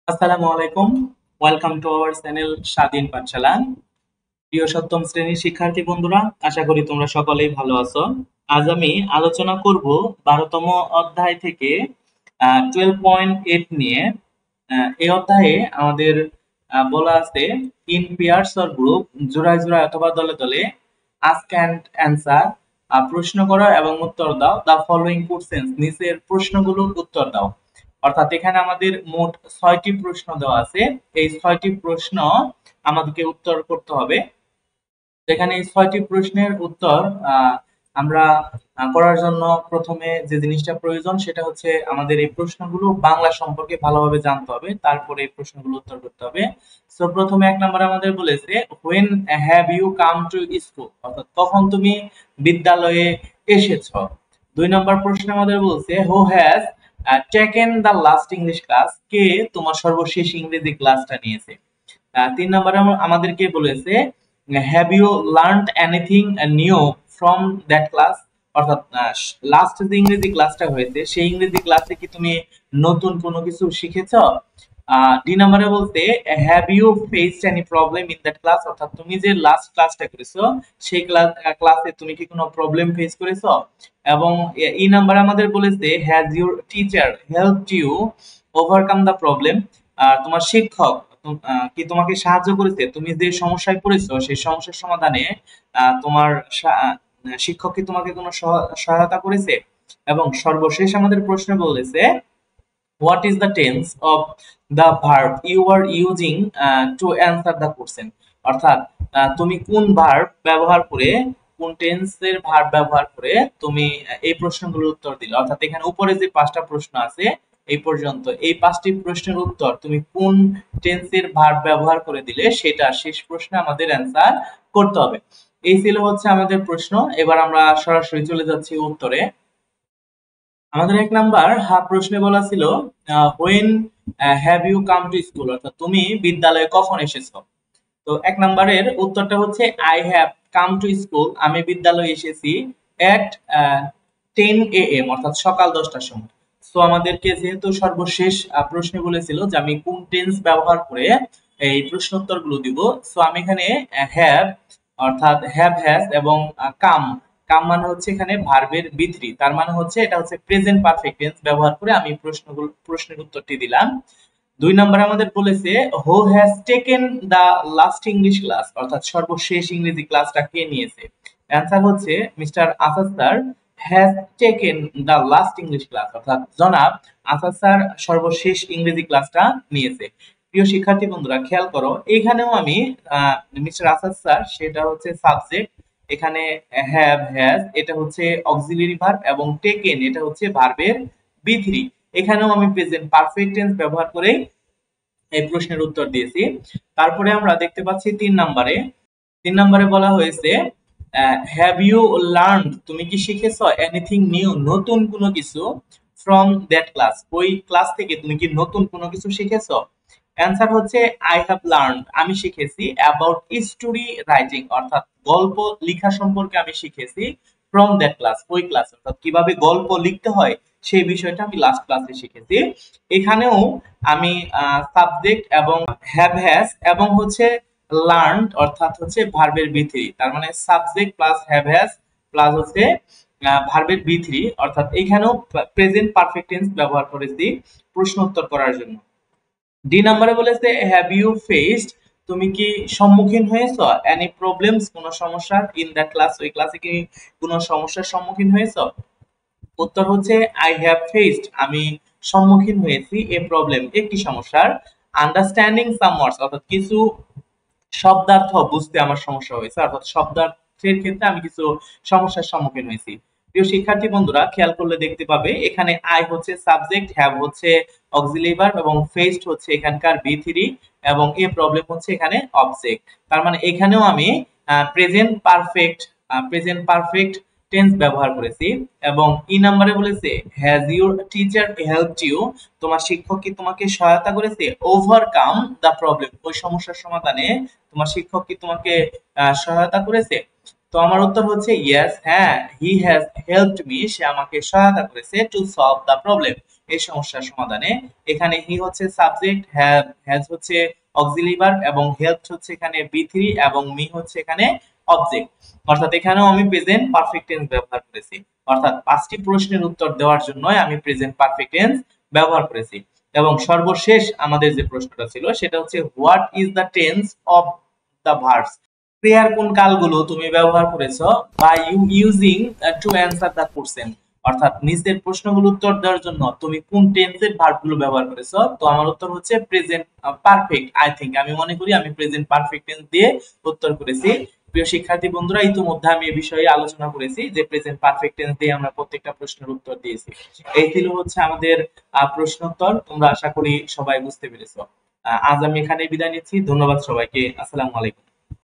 আসসালামু আলাইকুম। Welcome to our channel স্বাধীন পাঠশালা। প্রিয় সপ্তম শ্রেণীর শিক্ষার্থী বন্ধুরা, আশা করি তোমরা সকলেই ভালো আছো। আজ আমি আলোচনা করব 12তম অধ্যায় থেকে 12.8 নিয়ে। এই অধ্যায়ে আমাদের বলা আছে ইন পেয়ার্স অর গ্রুপ, জোড়ায় জোড়ায় অথবা দলে দলে আস্ক অ্যান্ড অ্যান্সার, প্রশ্ন করো এবং উত্তর দাও। দ্য ফলোইং কোশ্চেন্স, নিচের প্রশ্নগুলোর উত্তর দাও। অর্থাৎ এখানে আমাদের মোট 6টি প্রশ্ন দেওয়া আছে। এই 6টি প্রশ্ন আমাদেরকে উত্তর করতে হবে। যেখানে এই 6টি প্রশ্নের উত্তর আহ, আমরা করার জন্য প্রথমে যে জিনিসটা প্রয়োজন সেটা হচ্ছে আমাদের এই প্রশ্নগুলো বাংলা সম্পর্কে ভালোভাবে জানতে হবে, তারপরে এই প্রশ্নগুলো উত্তর করতে হবে। সো প্রথমে এক নম্বরে আমাদের বলেছে when have you come to school, অর্থাৎ কখন তুমি বিদ্যালয়ে এসেছো। 2 নম্বর প্রশ্ন আমাদের বলছে who has taken the last English class, কে তোমার সর্বশেষ ইংরেজি ক্লাসটা নিয়েছে। 3 নম্বরে আমাদেরকে বলেছে have you learned anything new from that class, অর্থাৎ লাস্ট যে ইংরেজি ক্লাসটা হয়েছে সেই ইংরেজি ক্লাসে কি তুমি নতুন কোনো কিছু শিখেছো। ডি নম্বরে বলতে have you faced any problem in that class, অর্থাৎ তুমি যে লাস্ট ক্লাসটা করেছো সেই ক্লাসে তুমি কি কোনো প্রবলেম ফেস করেছো। এবং ই নাম্বারে আমাদের বলেছে has your teacher helped you overcome the problem, তোমার শিক্ষক কি তোমাকে সাহায্য করেছে, তুমি যে সমস্যায় পড়েছো সেই সমস্যার সমাধানে তোমার শিক্ষক কি তোমাকে কোনো সহায়তা করেছে। এবং সর্বশেষ আমাদের প্রশ্ন বলেছে what is the tense of the verb you are using to answer the question, অর্থাৎ তুমি কোন ভার্ব ব্যবহার করে, কোন টেন্সের ভার্ব ব্যবহার করে তুমি এই প্রশ্নগুলোর উত্তর দিলে। অর্থাৎ এখানে উপরে যে 5টা প্রশ্ন আছে এই পর্যন্ত, এই 5টি প্রশ্নের উত্তর তুমি কোন টেন্সের ভার্ব ব্যবহার করে দিলে সেটা শেষ প্রশ্নে আমাদের অ্যান্সার করতে হবে। এই ছিল হচ্ছে আমাদের প্রশ্ন। এবার আমরা সরাসরি চলে যাচ্ছি উত্তরে। আমাদের 1 নাম্বার প্রশ্নে বলা ছিল when have you come to school, অর্থাৎ তুমি বিদ্যালয়ে কখন এসেছো। তো 1 নাম্বারের উত্তরটা হচ্ছে I have come to school, আমি বিদ্যালয়ে এসেছি এট 10 AM, অর্থাৎ সকাল 10টার সময়। সো আমাদেরকে যেহেতু সর্বশেষ প্রশ্নে বলেছিল যে আমি কোন টেন্স ব্যবহার করে এই প্রশ্ন উত্তরগুলো দিব, সো আমি এখানে হ্যাভ অর্থাৎ হ্যাভ হ্যাজ এবং কাম, কাম মানে হচ্ছে এখানে ভার্বের বি3, তার মানে হচ্ছে এটা হচ্ছে প্রেজেন্ট পারফেক্ট টেন্স ব্যবহার করে আমি প্রশ্নের উত্তরটি দিলাম। 2 নম্বরে আমাদের বলেছে who has taken the last English class, অর্থাৎ সর্বশেষ ইংরেজি ক্লাসটা কে নিয়েছে। অ্যান্সার হচ্ছে mister Asad sir has taken the last English class, অর্থাৎ জনাব আসাদ স্যার সর্বশেষ ইংরেজি ক্লাসটা নিয়েছে। প্রিয় শিক্ষার্থী বন্ধুরা খেয়াল করো, এইখানেও আমি মিস্টার আসাদ স্যার সেটা হচ্ছে সাবজেক্ট, এখানে হ্যাভ হ্যাজ এটা হচ্ছে অক্সিলারি ভার্ব এবং টেকেন এটা হচ্ছে ভার্বের বি3। এখানেও আমি প্রেজেন্ট পারফেক্ট টেন্স ব্যবহার করে এই প্রশ্নের উত্তর দিয়েছি। তারপরে আমরা দেখতে পাচ্ছি 3 নম্বরে, 3 নম্বরে বলা হয়েছে হ্যাভ ইউ লার্ন, তুমি কি শিখেছো এনিথিং নিউ, নতুন কোনো কিছু ফ্রম দ্যাট ক্লাস, ওই ক্লাস থেকে তুমি কি নতুন কোনো কিছু শিখেছো। অ্যান্সার হচ্ছে আই হ্যাভ লার্ন, আমি শিখেছি অ্যাবাউট স্টোরি রাইটিং, অর্থাৎ গল্প লেখা সম্পর্কে আমি শিখেছি ফ্রম দ্যাট ক্লাস, ওই ক্লাস, অর্থাৎ কিভাবে গল্প লিখতে হয় সেই বিষয়টা আমি লাস্ট ক্লাসে শিখেছি। এখানেও আমি সাবজেক্ট এবং হ্যাভ হ্যাজ এবং হচ্ছে লার্নড অর্থাৎ হচ্ছে ভার্বের বি3, তার মানে subject plus have has plus হচ্ছে ভার্বের বি3, অর্থাৎ এখানেও প্রেজেন্ট পারফেক্ট টেন্স ব্যবহার করেছি প্রশ্ন উত্তর করার জন্য। ডি নম্বরে বলেছে হ্যাভ ইউ ফেসড, তুমি কি সম্মুখীন হয়েছো এনি প্রবলেমস, কোনো সমস্যার, ইন দ্যাট ক্লাস, ওই ক্লাসে কি কোনো সমস্যার সম্মুখীন হয়েছো। উত্তর হচ্ছে আই হ্যাভ ফেসড, আমি সম্মুখীন হয়েছি এ প্রবলেম, একটি সমস্যার, আন্ডারস্ট্যান্ডিং সাম ওয়ার্ডস, অর্থাৎ কিছু শব্দার্থ বুঝতে আমার সমস্যা হয়েছে, অর্থাৎ শব্দার্থের ক্ষেত্রে আমি কিছু সমস্যার সম্মুখীন হয়েছি। প্রিয় শিক্ষার্থী বন্ধুরা খেয়াল করলে দেখতে পাবে এখানে আই হচ্ছে সাবজেক্ট, হ্যাভ হচ্ছে অক্সিলারি ভার্ব এবং ফেসড হচ্ছে এখানকার বি3 এবং এ প্রবলেম হচ্ছে এখানে অবজেক্ট। তার মানে এখানেও আমি প্রেজেন্ট পারফেক্ট টেন্স ব্যবহার করেছি। এবং ই নাম্বারে বলেছে has your teacher helped you, তোমার শিক্ষক কি তোমাকে সহায়তা করেছে ওভারকাম দা প্রবলেম, ওই সমস্যার সমাধানে তোমার শিক্ষক কি তোমাকে সহায়তা করেছে। তো আমার উত্তর হচ্ছে ইয়েস, হ্যাঁ, হি হ্যাজ হেল্পড মি, সে আমাকে সহায়তা করেছে টু সলভ দা প্রবলেম, এই সমস্যার সমাধানে। এখানে হি হচ্ছে সাবজেক্ট, হ্যাজ হচ্ছে অক্সিলারি ভার্ব এবং হেল্পড হচ্ছে এখানে বি3 এবং মি হচ্ছে এখানে অবজেক্ট। অর্থাৎ এখানেও আমি প্রেজেন্ট পারফেক্ট টেন্স ব্যবহার করেছি। অর্থাৎ 5টি প্রশ্নের উত্তর দেওয়ার জন্য আমি প্রেজেন্ট পারফেক্ট টেন্স ব্যবহার করেছি। এবং সর্বশেষ আমাদের যে প্রশ্নটা ছিল সেটা হচ্ছে what is the tense of the verbs. ক্রিয়ার কোন কালগুলো তুমি ব্যবহার করেছো by using to answer the question. অর্থাৎ নিচের প্রশ্নগুলো উত্তর দেওয়ার জন্য তুমি কোন টেন্সের ভার্বগুলো ব্যবহার করেছো। তো আমার উত্তর হচ্ছে প্রেজেন্ট পারফেক্ট। আই থিংক, আমি মনে করি আমি প্রেজেন্ট পারফেক্ট টেন্স দিয়ে উত্তর করেছি। প্রিয় শিক্ষার্থী বন্ধুরা, ইতিমধ্যে আমি এই বিষয়ে আলোচনা করেছি যে প্রেজেন্ট পারফেক্ট টেন্স দিয়ে আমরা প্রত্যেকটা প্রশ্নের উত্তর দিয়েছি। এই ছিল হচ্ছে আমাদের প্রশ্নোত্তর। তোমরা আশা করি সবাই বুঝতে পেরেছো। আজ আমি এখানে বিদায় নিচ্ছি। ধন্যবাদ সবাইকে। আসসালামু আলাইকুম।